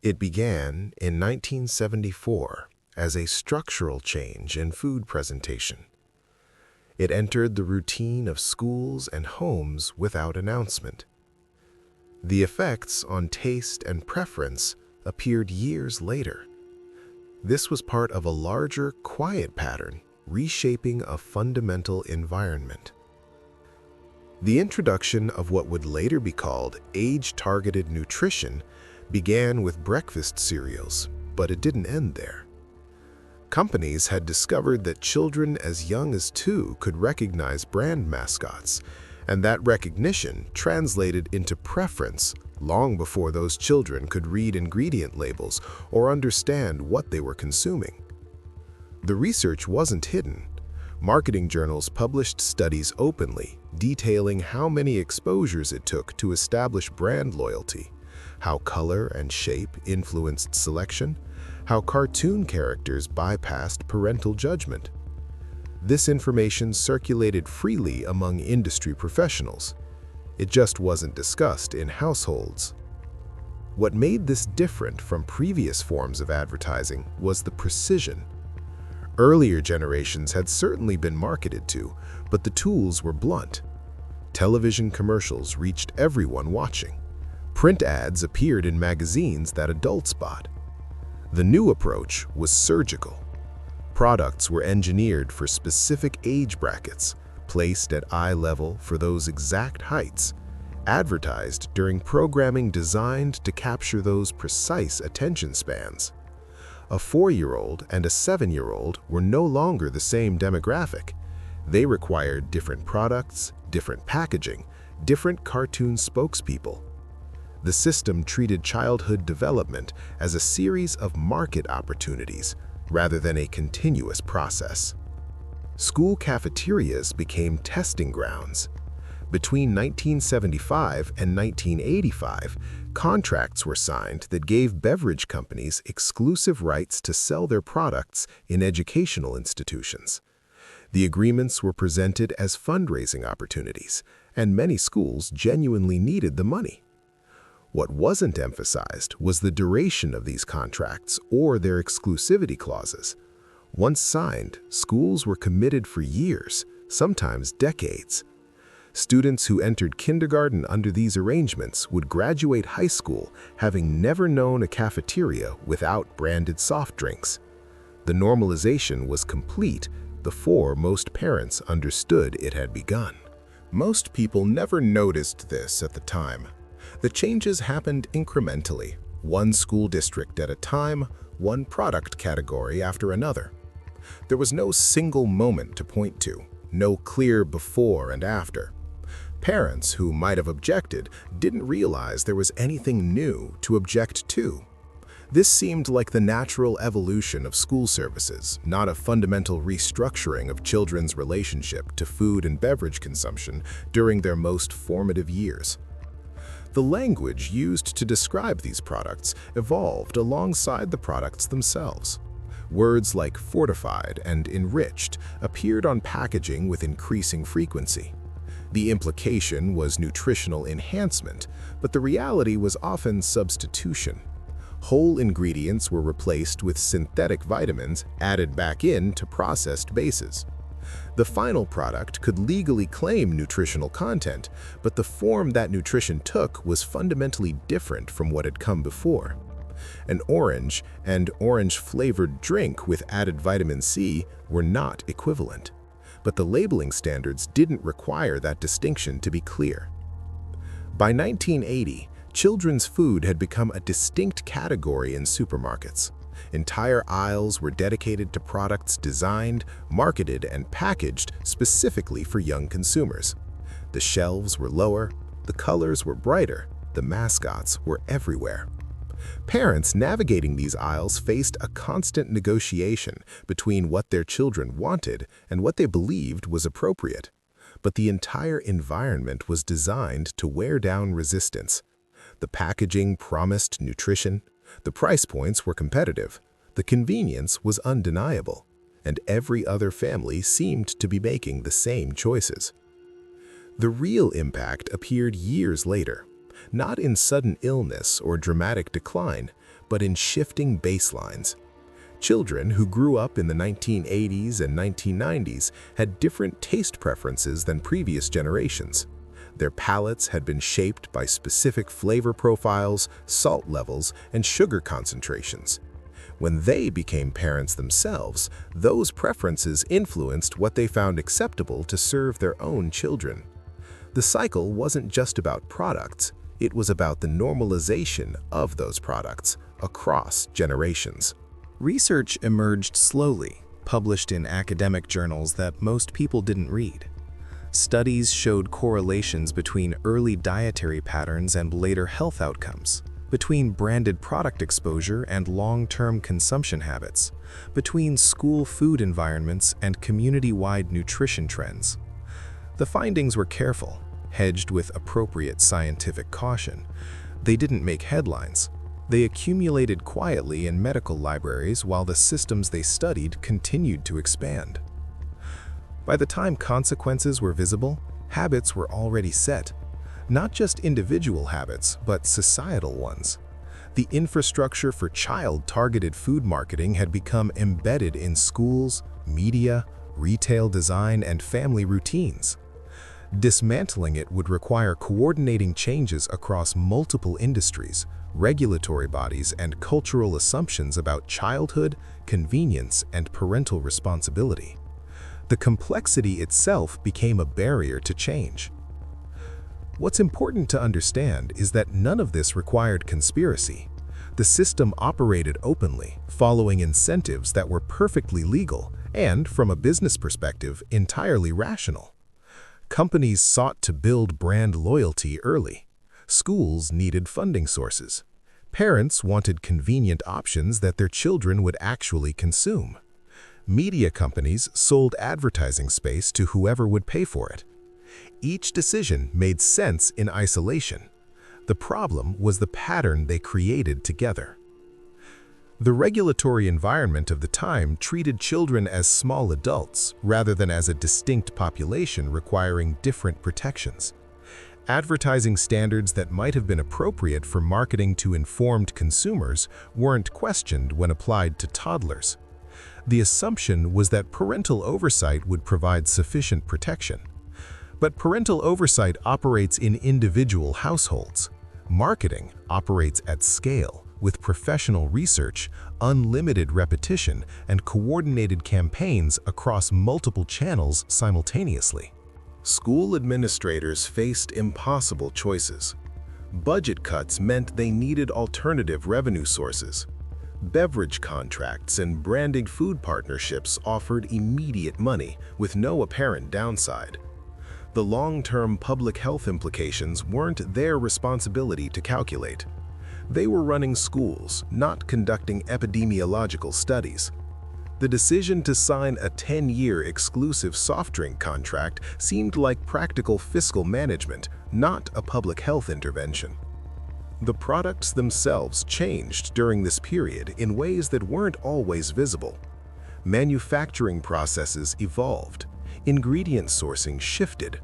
It began in 1974 as a structural change in food presentation. It entered the routine of schools and homes without announcement. The effects on taste and preference appeared years later. This was part of a larger, quiet pattern reshaping a fundamental environment. The introduction of what would later be called age-targeted nutrition began with breakfast cereals, but it didn't end there. Companies had discovered that children as young as 2 could recognize brand mascots, and that recognition translated into preference long before those children could read ingredient labels or understand what they were consuming. The research wasn't hidden. Marketing journals published studies openly, detailing how many exposures it took to establish brand loyalty, how color and shape influenced selection, how cartoon characters bypassed parental judgment. This information circulated freely among industry professionals. It just wasn't discussed in households. What made this different from previous forms of advertising was the precision. Earlier generations had certainly been marketed to, but the tools were blunt. Television commercials reached everyone watching. Print ads appeared in magazines that adults bought. The new approach was surgical. Products were engineered for specific age brackets, placed at eye level for those exact heights, advertised during programming designed to capture those precise attention spans. A 4-year-old and a 7-year-old were no longer the same demographic. They required different products, different packaging, different cartoon spokespeople. The system treated childhood development as a series of market opportunities rather than a continuous process. School cafeterias became testing grounds. Between 1975 and 1985, contracts were signed that gave beverage companies exclusive rights to sell their products in educational institutions. The agreements were presented as fundraising opportunities, and many schools genuinely needed the money. What wasn't emphasized was the duration of these contracts or their exclusivity clauses. Once signed, schools were committed for years, sometimes decades. Students who entered kindergarten under these arrangements would graduate high school having never known a cafeteria without branded soft drinks. The normalization was complete before most parents understood it had begun. Most people never noticed this at the time. The changes happened incrementally, one school district at a time, one product category after another. There was no single moment to point to, no clear before and after. Parents who might have objected didn't realize there was anything new to object to. This seemed like the natural evolution of school services, not a fundamental restructuring of children's relationship to food and beverage consumption during their most formative years. The language used to describe these products evolved alongside the products themselves. Words like fortified and enriched appeared on packaging with increasing frequency. The implication was nutritional enhancement, but the reality was often substitution. Whole ingredients were replaced with synthetic vitamins added back in to processed bases. The final product could legally claim nutritional content, but the form that nutrition took was fundamentally different from what had come before. An orange and orange-flavored drink with added vitamin C were not equivalent, but the labeling standards didn't require that distinction to be clear. By 1980, children's food had become a distinct category in supermarkets. Entire aisles were dedicated to products designed, marketed, and packaged specifically for young consumers. The shelves were lower, the colors were brighter, the mascots were everywhere. Parents navigating these aisles faced a constant negotiation between what their children wanted and what they believed was appropriate. But the entire environment was designed to wear down resistance. The packaging promised nutrition, the price points were competitive, the convenience was undeniable, and every other family seemed to be making the same choices. The real impact appeared years later, not in sudden illness or dramatic decline, but in shifting baselines. Children who grew up in the 1980s and 1990s had different taste preferences than previous generations. Their palates had been shaped by specific flavor profiles, salt levels, and sugar concentrations. When they became parents themselves, those preferences influenced what they found acceptable to serve their own children. The cycle wasn't just about products, it was about the normalization of those products across generations. Research emerged slowly, published in academic journals that most people didn't read. Studies showed correlations between early dietary patterns and later health outcomes, between branded product exposure and long-term consumption habits, between school food environments and community-wide nutrition trends. The findings were careful, hedged with appropriate scientific caution. They didn't make headlines. They accumulated quietly in medical libraries while the systems they studied continued to expand. By the time consequences were visible, habits were already set. Not just individual habits, but societal ones. The infrastructure for child-targeted food marketing had become embedded in schools, media, retail design, and family routines. Dismantling it would require coordinating changes across multiple industries, regulatory bodies, and cultural assumptions about childhood, convenience, and parental responsibility. The complexity itself became a barrier to change. What's important to understand is that none of this required conspiracy. The system operated openly, following incentives that were perfectly legal and, from a business perspective, entirely rational. Companies sought to build brand loyalty early. Schools needed funding sources. Parents wanted convenient options that their children would actually consume. Media companies sold advertising space to whoever would pay for it. Each decision made sense in isolation. The problem was the pattern they created together. The regulatory environment of the time treated children as small adults rather than as a distinct population requiring different protections. Advertising standards that might have been appropriate for marketing to informed consumers weren't questioned when applied to toddlers. The assumption was that parental oversight would provide sufficient protection. But parental oversight operates in individual households. Marketing operates at scale, with professional research, unlimited repetition, and coordinated campaigns across multiple channels simultaneously. School administrators faced impossible choices. Budget cuts meant they needed alternative revenue sources. Beverage contracts and branded food partnerships offered immediate money with no apparent downside. The long-term public health implications weren't their responsibility to calculate. They were running schools, not conducting epidemiological studies. The decision to sign a 10-year exclusive soft drink contract seemed like practical fiscal management, not a public health intervention. The products themselves changed during this period in ways that weren't always visible. Manufacturing processes evolved. Ingredient sourcing shifted.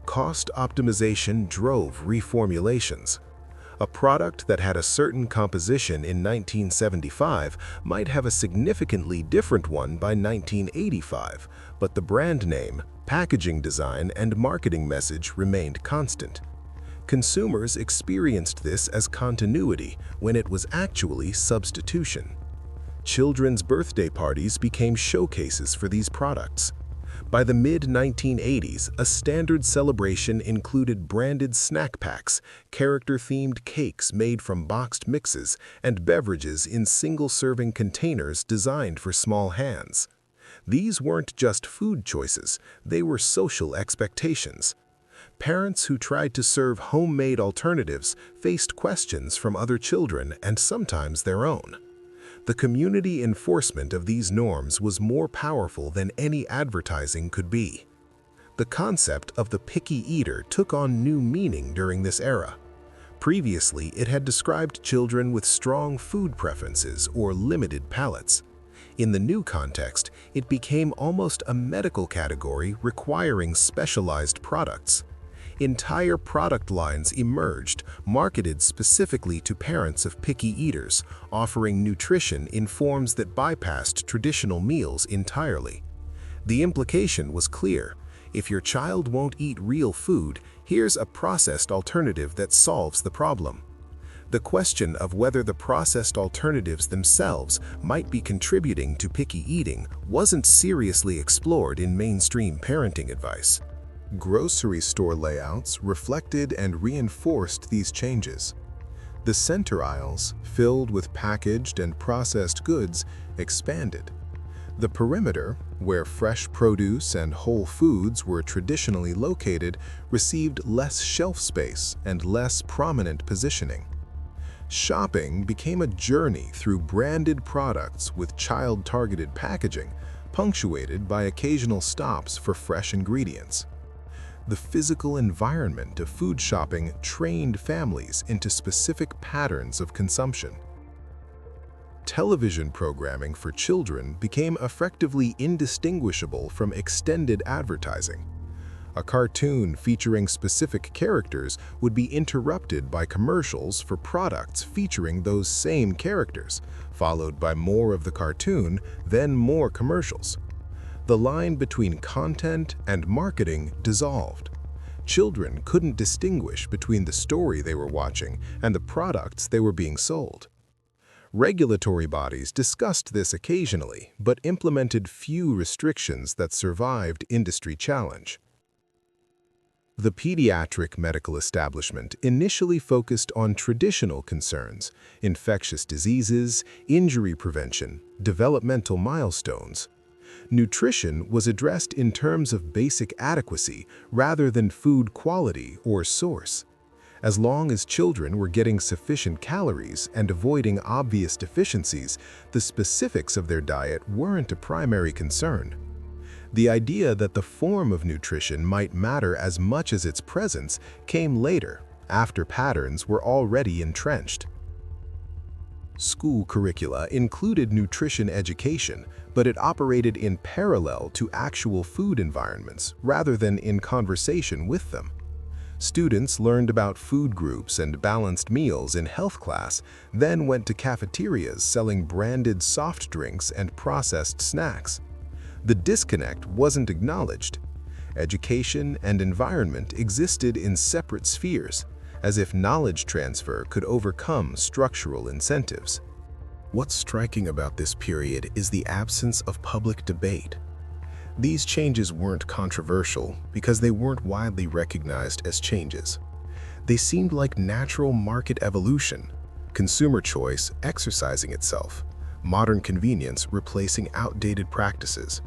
Cost optimization drove reformulations. A product that had a certain composition in 1975 might have a significantly different one by 1985, but the brand name, packaging design, and marketing message remained constant. Consumers experienced this as continuity when it was actually substitution. Children's birthday parties became showcases for these products. By the mid-1980s, a standard celebration included branded snack packs, character-themed cakes made from boxed mixes, and beverages in single-serving containers designed for small hands. These weren't just food choices, they were social expectations. Parents who tried to serve homemade alternatives faced questions from other children and sometimes their own. The community enforcement of these norms was more powerful than any advertising could be. The concept of the picky eater took on new meaning during this era. Previously, it had described children with strong food preferences or limited palates. In the new context, it became almost a medical category requiring specialized products. Entire product lines emerged, marketed specifically to parents of picky eaters, offering nutrition in forms that bypassed traditional meals entirely. The implication was clear. If your child won't eat real food, here's a processed alternative that solves the problem. The question of whether the processed alternatives themselves might be contributing to picky eating wasn't seriously explored in mainstream parenting advice. Grocery store layouts reflected and reinforced these changes. The center aisles, filled with packaged and processed goods, expanded. The perimeter, where fresh produce and whole foods were traditionally located, received less shelf space and less prominent positioning. Shopping became a journey through branded products with child-targeted packaging, punctuated by occasional stops for fresh ingredients. The physical environment of food shopping trained families into specific patterns of consumption. Television programming for children became effectively indistinguishable from extended advertising. A cartoon featuring specific characters would be interrupted by commercials for products featuring those same characters, followed by more of the cartoon, then more commercials. The line between content and marketing dissolved. Children couldn't distinguish between the story they were watching and the products they were being sold. Regulatory bodies discussed this occasionally, but implemented few restrictions that survived industry challenge. The pediatric medical establishment initially focused on traditional concerns: infectious diseases, injury prevention, developmental milestones. Nutrition was addressed in terms of basic adequacy rather than food quality or source. As long as children were getting sufficient calories and avoiding obvious deficiencies, the specifics of their diet weren't a primary concern. The idea that the form of nutrition might matter as much as its presence came later, after patterns were already entrenched. School curricula included nutrition education, but it operated in parallel to actual food environments rather than in conversation with them. Students learned about food groups and balanced meals in health class, then went to cafeterias selling branded soft drinks and processed snacks. The disconnect wasn't acknowledged. Education and environment existed in separate spheres, as if knowledge transfer could overcome structural incentives. What's striking about this period is the absence of public debate. These changes weren't controversial because they weren't widely recognized as changes. They seemed like natural market evolution, consumer choice exercising itself, modern convenience replacing outdated practices.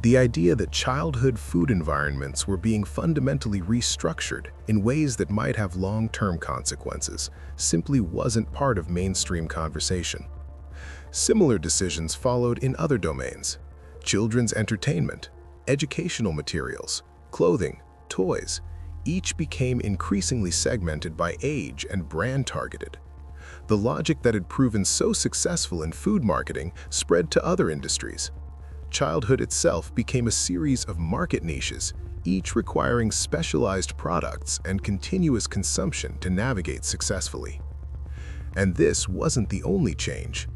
The idea that childhood food environments were being fundamentally restructured in ways that might have long-term consequences simply wasn't part of mainstream conversation. Similar decisions followed in other domains: children's entertainment, educational materials, clothing, toys. Each became increasingly segmented by age and brand targeted. The logic that had proven so successful in food marketing spread to other industries. Childhood itself became a series of market niches, each requiring specialized products and continuous consumption to navigate successfully. And this wasn't the only change.